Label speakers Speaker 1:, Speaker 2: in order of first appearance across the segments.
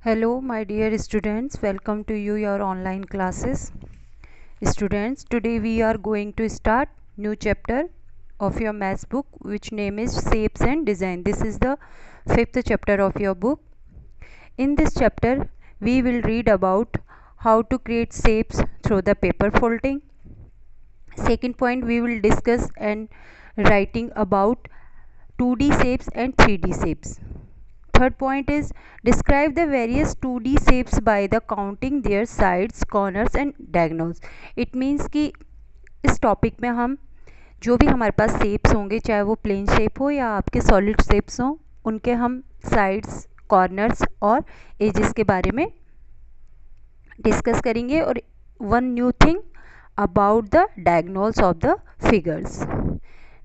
Speaker 1: Hello, my dear students. Welcome to your online classes. Students, today we are going to start new chapter of your maths book, which name is Shapes and Design. This is the fifth chapter of your book. In this chapter, we will read about how to create shapes through the paper folding. Second point, we will discuss and writing about 2D shapes and 3D shapes. Third point is describe the various 2D shapes by the counting their sides, corners and diagonals. It means कि इस topic में हम जो भी हमारे पास shapes होंगे, चाहे वो प्लेन शेप हो या आपके सॉलिड शेप्स हों, उनके हम साइड्स, कॉर्नर्स और एजेस के बारे में डिस्कस करेंगे और one new thing about the diagonals of the figures.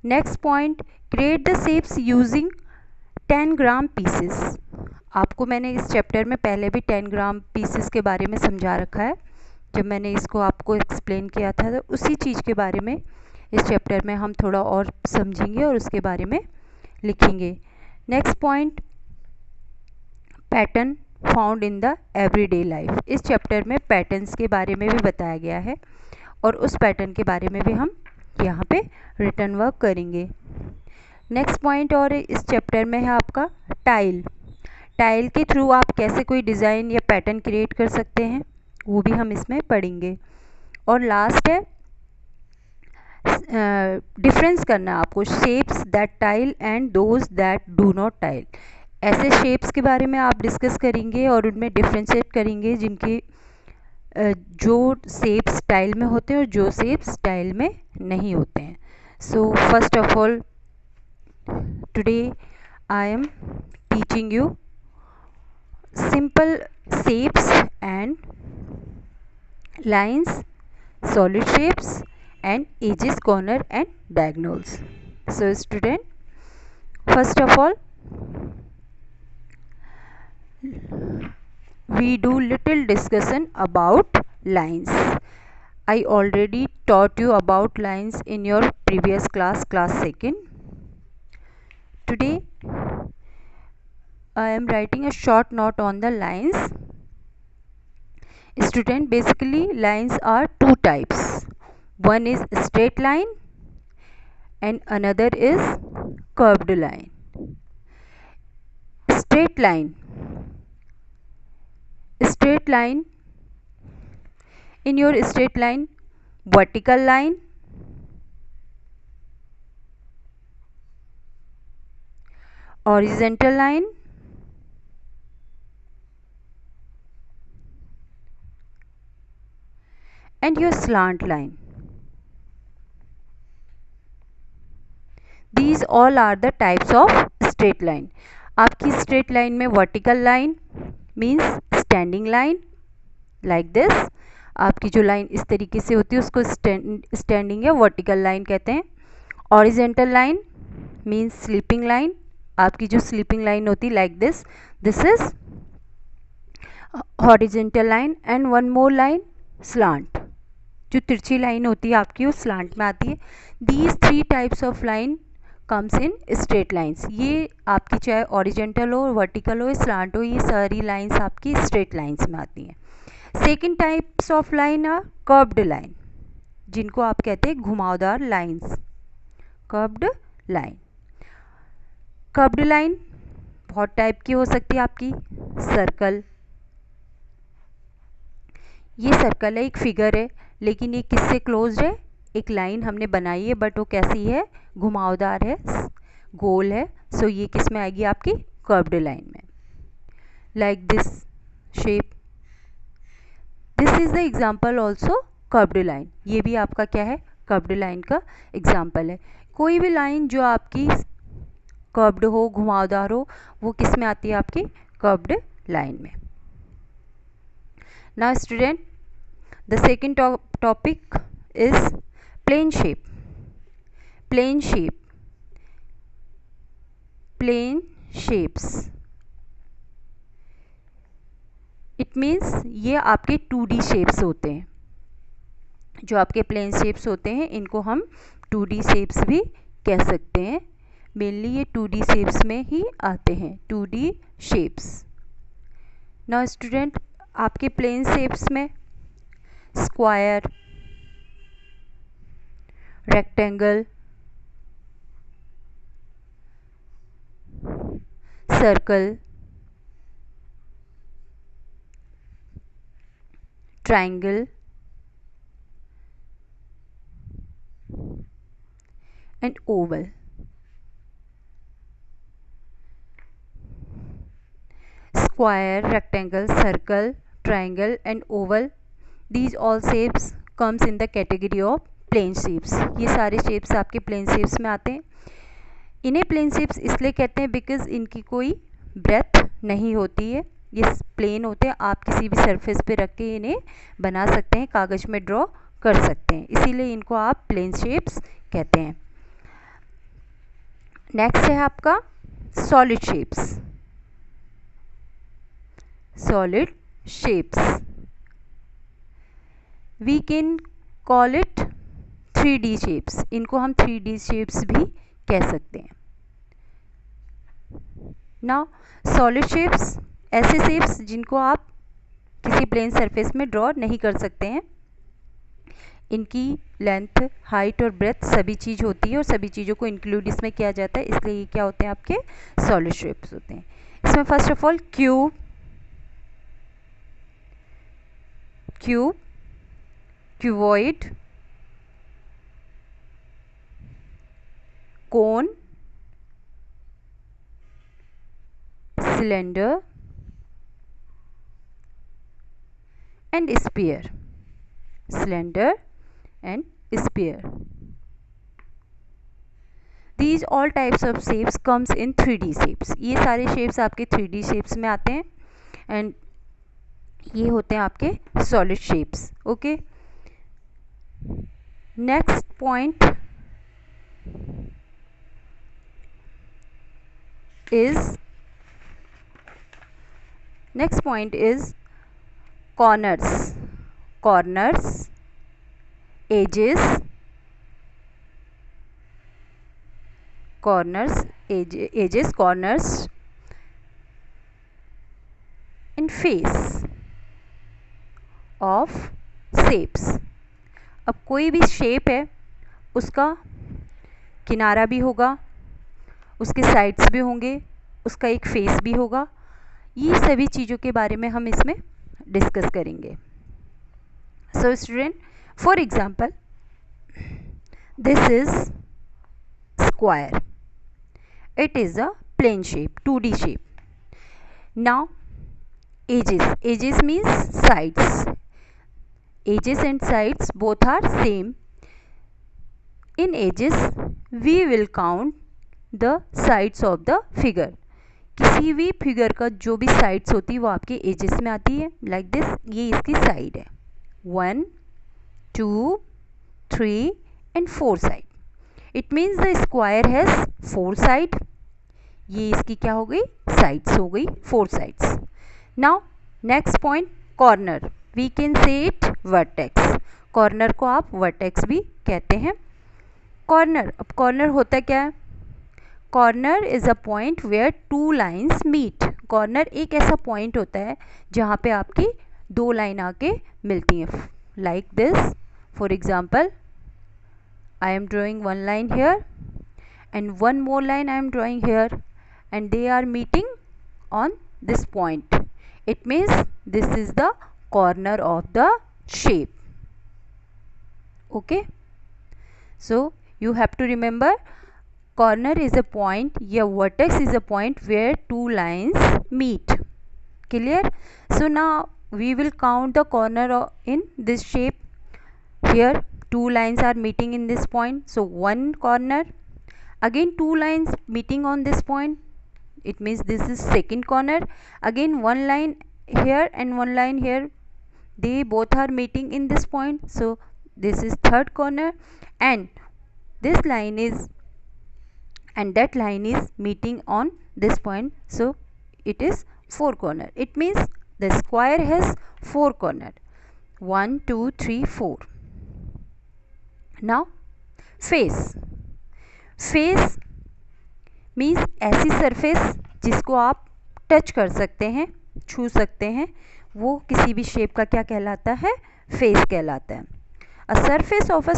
Speaker 1: Next point, create the shapes using 10 gram pieces. आपको मैंने इस चैप्टर में पहले भी 10 ग्राम पीसेस के बारे में समझा रखा है. जब मैंने इसको आपको एक्सप्लेन किया था तो उसी चीज़ के बारे में इस चैप्टर में हम थोड़ा और समझेंगे और उसके बारे में लिखेंगे. Next point, pattern found in the everyday life. इस चैप्टर में पैटर्न्स के बारे में भी बताया गया है और उस पैटर्न के बारे में भी हम यहाँ पे रिटर्न वर्क करेंगे. नेक्स्ट पॉइंट और इस चैप्टर में है आपका टाइल. टाइल के थ्रू आप कैसे कोई डिज़ाइन या पैटर्न क्रिएट कर सकते हैं, वो भी हम इसमें पढ़ेंगे. और लास्ट है डिफरेंस करना आपको, shapes that tile and those that do not tile. ऐसे शेप्स के बारे में आप डिस्कस करेंगे और उनमें डिफ्रेंशिएट करेंगे जिनके जो शेप्स टाइल में होते हैं और जो शेप्स टाइल में नहीं होते हैं. So first of all, today I am teaching you simple shapes and lines, solid shapes and edges, corner and diagonals. So student, first of all we do little discussion about lines. I already taught you about lines in your previous class 2nd. Today I am writing a short note on the lines. Student, basically lines are two types. One is straight line and another is curved line. Straight line. Straight line, in your straight line, vertical line, horizontal line, and your slant line. These all are the types of straight line. आपकी straight line में vertical line means standing line like this. आपकी जो line इस तरीके से होती है उसको स्टैंडिंग या वर्टिकल लाइन कहते हैं. Horizontal line means sleeping line. आपकी जो स्लीपिंग लाइन होती है like this, this is horizontal line. And one more line, slant. जो तिरछी लाइन होती है आपकी वो स्लांट में आती है. These 3 types of line comes in straight lines. ये आपकी चाहे हॉरिजेंटल हो, वर्टिकल हो, स्लांट हो, ये सारी लाइन्स आपकी स्ट्रेट लाइन्स में आती हैं. Second types of line are curved line, जिनको आप कहते हैं घुमावदार lines. Curved line. Curved line बहुत टाइप की हो सकती है आपकी. सर्कल, ये सर्कल है, एक फिगर है, लेकिन ये किससे क्लोज्ड है? एक लाइन हमने बनाई है बट वो कैसी है? घुमावदार है, गोल है. सो ये किस में आएगी? आपकी कर्व्ड लाइन में. Like this shape. This is the example also curved line. ये भी आपका क्या है? कर्व्ड लाइन का एग्जाम्पल है. कोई भी लाइन जो आपकी कर्व्ड हो, घुमावदार हो, वो किस में आती है? आपकी कर्व्ड लाइन में. Now student, the second topic is plane shape. Plane shape, plane shapes. It means ये आपके 2D शेप्स होते हैं. जो आपके प्लेन शेप्स होते हैं इनको हम 2D शेप्स भी कह सकते हैं. मेनली ये 2D शेप्स में ही आते हैं. 2D shapes. नाउ स्टूडेंट, आपके प्लेन शेप्स में square, rectangle, circle, triangle and oval. Square, rectangle, circle, triangle and oval, these all shapes comes in the category of plane shapes. ये सारे shapes आपके plane shapes में आते हैं. इन्हें plane shapes इसलिए कहते हैं बिकॉज इनकी कोई ब्रेथ नहीं होती है, ये प्लेन होते हैं. आप किसी भी सरफेस पे रख के इन्हें बना सकते हैं, कागज़ में ड्रॉ कर सकते हैं, इसीलिए इनको आप प्लेन शेप्स कहते हैं. नेक्स्ट है आपका solid shapes. Solid shapes we can call it 3D shapes. इनको हम 3D शेप्स भी कह सकते हैं. नाउ सॉलिड शेप्स ऐसे शेप्स जिनको आप किसी प्लेन सरफेस में ड्रॉ नहीं कर सकते हैं. इनकी लेंथ, हाइट और ब्रेथ सभी चीज़ होती है और सभी चीज़ों को इंक्लूड इसमें किया जाता है, इसलिए ये क्या होते हैं आपके सॉलिड शेप्स होते हैं. इसमें first of all cube, cuboid, cone, cylinder and sphere. Cylinder and sphere. These all types of shapes comes in 3D shapes. ये सारे shapes आपके 3D shapes में आते हैं and ये होते हैं आपके solid shapes. Okay. Next point is corners, edges, corners and face of shapes. अब कोई भी शेप है उसका किनारा भी होगा, उसके साइड्स भी होंगे, उसका एक फेस भी होगा. ये सभी चीज़ों के बारे में हम इसमें डिस्कस करेंगे. So student, for example this is square. It is a plane shape, 2D shape. Now edges means sides. Edges and sides both are same. In edges we will count the sides of the figure. किसी भी figure का जो भी sides होती है वो आपके edges में आती है. लाइक दिस, ये इसकी साइड है. 1, 2, 3 and 4 side. It means the square has 4 side. ये इसकी क्या हो गई, साइड्स हो गई, 4 sides. Now next point, corner. We can say it vertex. Corner को आप वर्टेक्स भी कहते हैं. कॉर्नर, अब कॉर्नर होता क्या है? Corner is a point where 2 lines meet. Corner एक ऐसा पॉइंट होता है जहाँ पे आपकी 2 लाइन आके मिलती हैं. Like this, for example, I am drawing 1 line here and 1 more line I am drawing here and they are meeting on this point. It means this is the corner of the shape. Okay, so you have to remember, corner is a point, yeah, vertex is a point where 2 lines meet. Clear? So now we will count the corner in this shape. Here 2 lines are meeting in this point, so 1 corner. Again 2 lines meeting on this point, it means this is second corner. Again 1 line here and 1 line here, they both are meeting in this point, so this is third corner. And this line is, and that line is meeting on this point, so it is 4 corner. It means the square has 4 corner. 1, 2, 3, 4. Now face. Face means ऐसी surface जिसको आप touch कर सकते हैं. छू सकते हैं, वो किसी भी शेप का क्या कहलाता है, फेस कहलाता है। A surface of a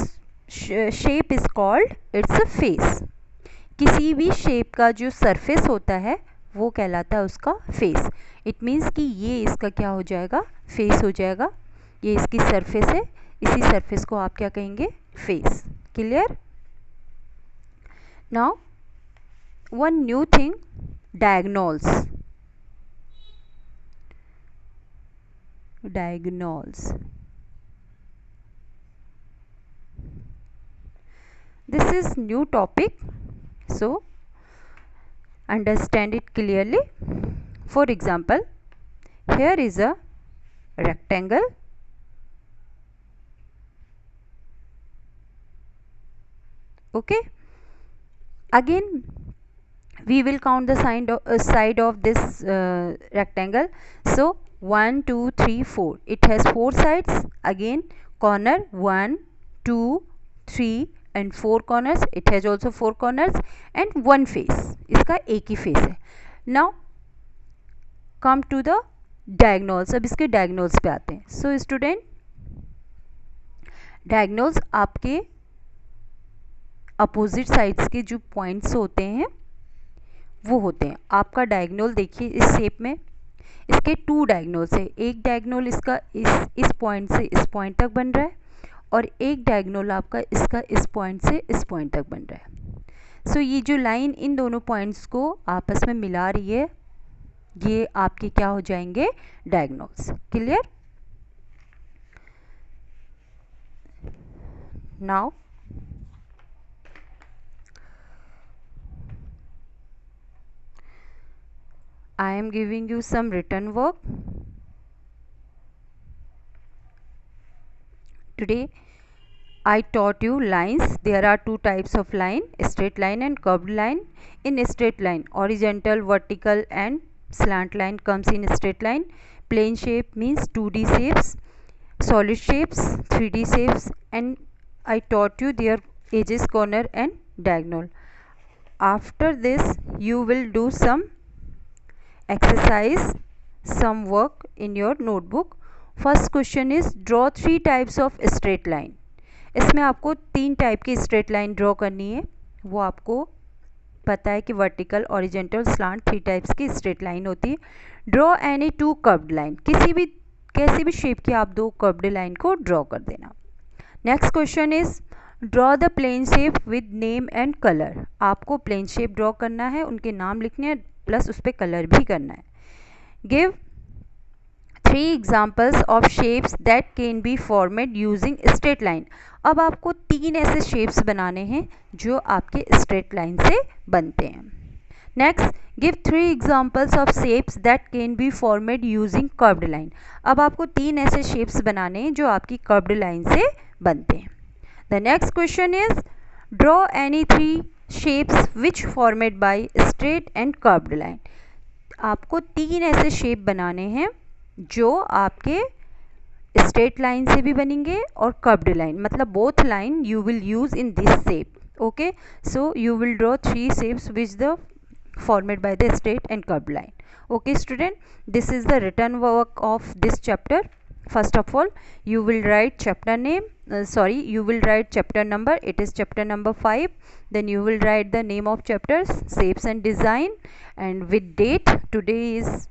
Speaker 1: shape is called it's a face. किसी भी शेप का जो सरफेस होता है वो कहलाता है उसका फेस। इट मीन्स कि ये इसका क्या हो जाएगा, फेस हो जाएगा। ये इसकी सरफेस है, इसी सरफेस को आप क्या कहेंगे, face. Clear? Now one new thing, diagonals. Diagonals, this is new topic, so understand it clearly. For example, here is a rectangle, okay. Again we will count the side of this rectangle. So 1 2 3 4, it has 4 sides. Again corner 1 2 3 and 4 corners, it has also 4 corners and one face, इसका एक ही face है. Now come to the diagonals. अब इसके diagonals पे आते हैं. So student, diagonals आपके opposite sides के जो पॉइंट्स होते हैं वो होते हैं. आपका डायगोनल देखिए इस शेप में, इसके 2 डायगोनल्स है. एक डायगोनल इसका इस पॉइंट से इस पॉइंट तक बन रहा है और एक डायगोनल आपका इसका इस पॉइंट से इस पॉइंट तक बन रहा है. सो ये जो लाइन इन दोनों पॉइंट्स को आपस में मिला रही है, ये आपके क्या हो जाएंगे, diagonals. Clear? Now I am giving you some written work. Today I taught you lines. There are 2 types of line, straight line and curved line. In straight line, horizontal, vertical and slant line comes in straight line. Plane shape means 2D shapes, solid shapes 3D shapes, and I taught you their edges, corner and diagonal. After this you will do some exercise, some work in your notebook. First question is draw 3 types of straight line. इसमें आपको 3 type की straight line draw करनी है. वो आपको पता है कि वर्टिकल, ऑरिजेंटल, स्लांट 3 टाइप्स की स्ट्रेट लाइन होती है. Draw any 2 curved line. कैसी भी शेप की आप 2 कर्व्ड लाइन को ड्रॉ कर देना. Next question is draw the plane shape with name and colour. आपको प्लेन शेप ड्रॉ करना है, उनके नाम लिखने हैं प्लस उस पर कलर भी करना है. Give 3 examples of shapes that can be formed using straight line. अब आपको 3 ऐसे शेप्स बनाने हैं जो आपके स्ट्रेट लाइन से बनते हैं. Next, give 3 examples of shapes that can be formed using curved line. अब आपको 3 ऐसे शेप्स बनाने हैं जो आपकी कर्व्ड लाइन से बनते हैं. The next question is draw any 3 shapes which formed by straight and curved line. आपको 3 ऐसे शेप बनाने हैं जो आपके स्ट्रेट लाइन से भी बनेंगे और कर्व्ड लाइन, मतलब both line you will use in this shape. Okay, so you will draw 3 shapes which the formed by the straight and curved line. Okay student, this is the written work of this chapter. First of all you will write chapter name, you will write chapter number. It is chapter number 5. Then you will write the name of chapters, shapes and design, and with date. Today is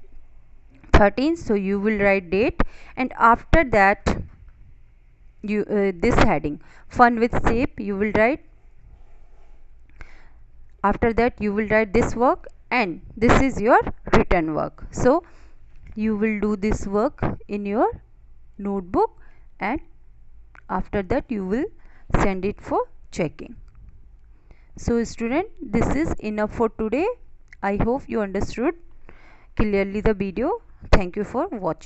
Speaker 1: 13th, so you will write date. And after that you this heading fun with shape you will write. After that you will write this work and this is your written work. So you will do this work in your notebook and after that you will send it for checking. So student, this is enough for today. I hope you understood clearly the video. Thank you for watching.